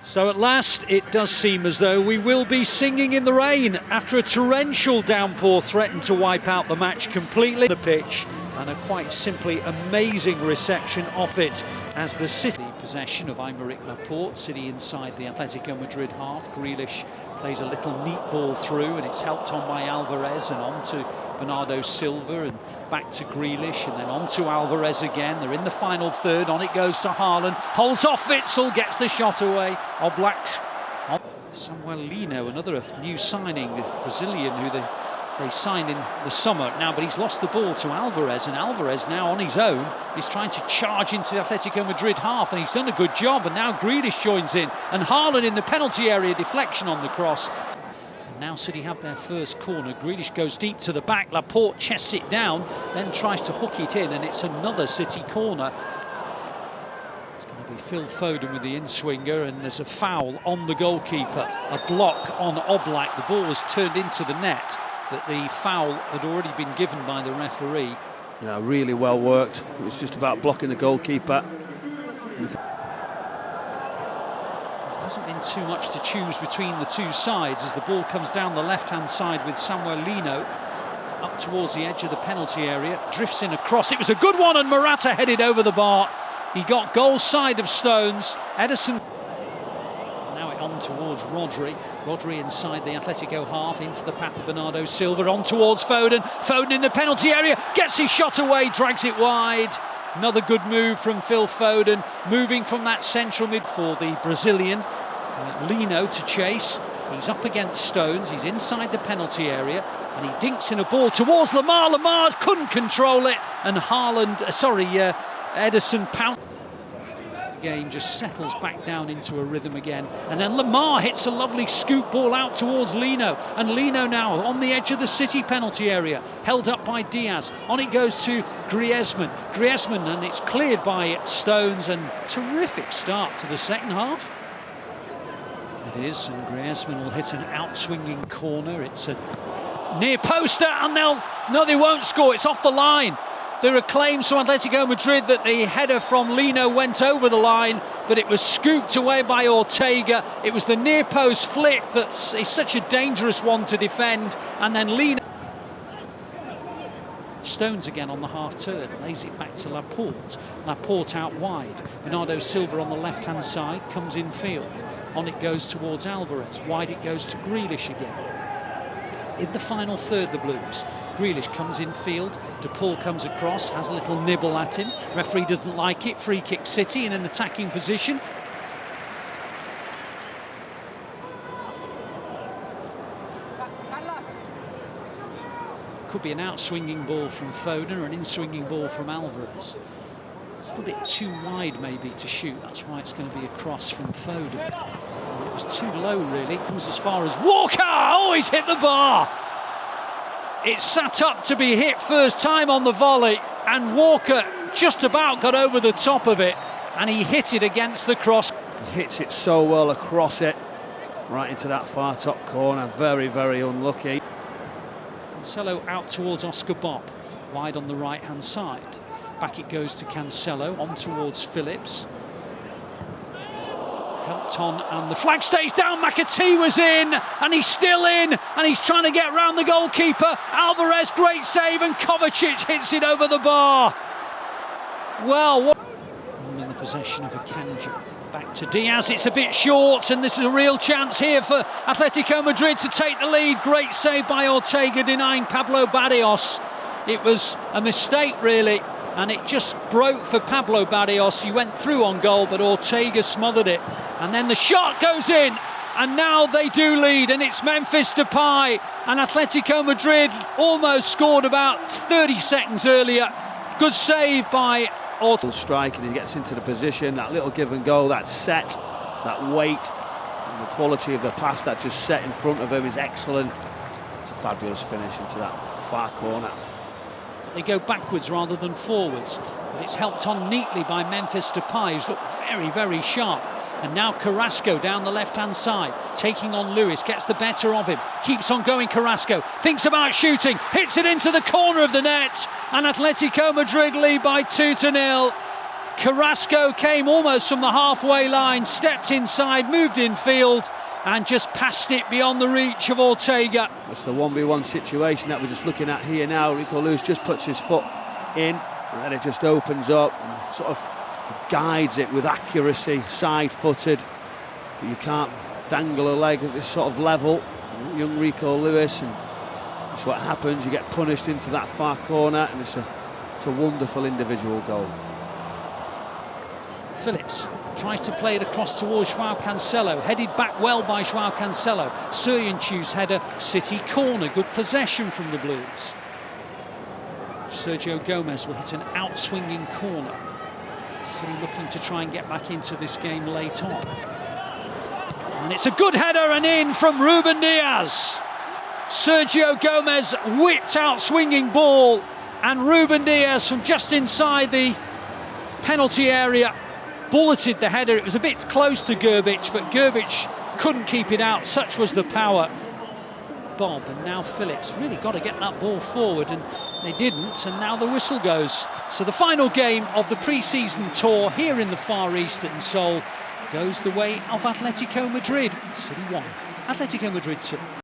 So at last, it does seem as though we will be singing in the rain after a torrential downpour threatened to wipe out the match completely. The pitch and a quite simply amazing reception off it as the City possession of Aymeric Laporte. City inside the Atletico Madrid half. Grealish plays a little neat ball through and it's helped on by Alvarez and on to Bernardo Silva and back to Grealish and then on to Alvarez again. They're in the final third. On it goes to Haaland. Holds off Witsel, gets the shot away. Oblak. Samuel Lino, another new signing, Brazilian who they signed in the summer now, but he's lost the ball to Alvarez, and Alvarez now on his own is trying to charge into the Atletico Madrid half, and he's done a good job, and now Grealish joins in, and Haaland in the penalty area, deflection on the cross. And now City have their first corner. Grealish goes deep to the back, Laporte chests it down, then tries to hook it in, and it's another City corner. It's going to be Phil Foden with the in-swinger, and there's a foul on the goalkeeper, a block on Oblak. The ball was turned into the net, that the foul had already been given by the referee. Yeah, really well worked. It was just about blocking the goalkeeper. There hasn't been too much to choose between the two sides as the ball comes down the left-hand side with Samuel Lino up towards the edge of the penalty area, drifts in across. It was a good one, and Morata headed over the bar. He got goal side of Stones. Ederson on towards Rodri. Rodri inside the Atletico half, into the path of Bernardo Silva, on towards Foden. Foden in the penalty area, gets his shot away, drags it wide. Another good move from Phil Foden, moving from that central mid for the Brazilian. Lino to chase. He's up against Stones, he's inside the penalty area, and he dinks in a ball towards Lamar. Lamar couldn't control it, and Ederson pounced. Game just settles back down into a rhythm again, and then Lamar hits a lovely scoop ball out towards Lino, and Lino now on the edge of the City penalty area, held up by Diaz. On it goes to Griezmann, and it's cleared by Stones, and terrific start to the second half. It is, and Griezmann will hit an out-swinging corner. It's a near poster, and they won't score. It's off the line. There are claims from Atletico Madrid that the header from Lino went over the line, but it was scooped away by Ortega. It was the near post flick that is such a dangerous one to defend, and then Lino. Stones again on the half turn, lays it back to Laporte. Laporte out wide. Bernardo Silva on the left-hand side, comes in field. On it goes towards Alvarez. Wide it goes to Grealish again. In the final third, the Blues. Grealish comes in field, De Paul comes across, has a little nibble at him. Referee doesn't like it, free kick City in an attacking position. Could be an out-swinging ball from Foden or an in-swinging ball from Alvarez. It's a little bit too wide maybe to shoot, that's why it's going to be a cross from Foden. And it was too low really, it comes as far as Walker! Oh, he's hit the bar! It's sat up to be hit first time on the volley, and Walker just about got over the top of it, and he hit it against the cross. He hits it so well across it, right into that far top corner. Very, very unlucky. Cancelo out towards Oscar Bob, wide on the right-hand side. Back it goes to Cancelo, on towards Phillips. Helped on, and the flag stays down. McAtee was in, and he's still in, and he's trying to get round the goalkeeper. Alvarez, great save, and Kovacic hits it over the bar. Well, in the possession of Akanji. Back to Diaz, it's a bit short, and this is a real chance here for Atletico Madrid to take the lead. Great save by Ortega, denying Pablo Barrios. It was a mistake, really, and it just broke for Pablo Barrios. He went through on goal, but Ortega smothered it. And then the shot goes in, and now they do lead, and it's Memphis Depay. And Atletico Madrid almost scored about 30 seconds earlier. Good save by Ortega. Strike, and he gets into the position, that little give and go, that set, that weight, and the quality of the pass that just set in front of him is excellent. It's a fabulous finish into that far corner. They go backwards rather than forwards, but it's helped on neatly by Memphis Depay, who's looked very, very sharp. And now Carrasco down the left-hand side, taking on Lewis, gets the better of him, keeps on going Carrasco, thinks about shooting, hits it into the corner of the net, and Atletico Madrid lead by 2-0. Carrasco came almost from the halfway line, stepped inside, moved infield, and just passed it beyond the reach of Ortega. It's the 1v1 situation that we're just looking at here now. Rico Lewis just puts his foot in, and then it just opens up and sort of guides it with accuracy, side-footed. But you can't dangle a leg at this sort of level. Young Rico Lewis, and that's what happens. You get punished into that far corner, and it's a wonderful individual goal. Phillips tries to play it across towards Joao Cancelo, headed back well by Joao Cancelo. Soyuncu's header, City corner, good possession from the Blues. Sergio Gomez will hit an out-swinging corner. City looking to try and get back into this game late on. And it's a good header and in from Ruben Diaz. Sergio Gomez whipped out swinging ball, and Ruben Diaz from just inside the penalty area bulleted the header. It was a bit close to Gerbic, but Gerbic couldn't keep it out. Such was the power. Bob, and now Phillips really got to get that ball forward, and they didn't, and now the whistle goes. So the final game of the pre-season tour here in the Far East at Seoul goes the way of Atletico Madrid. City 1, Atletico Madrid 2.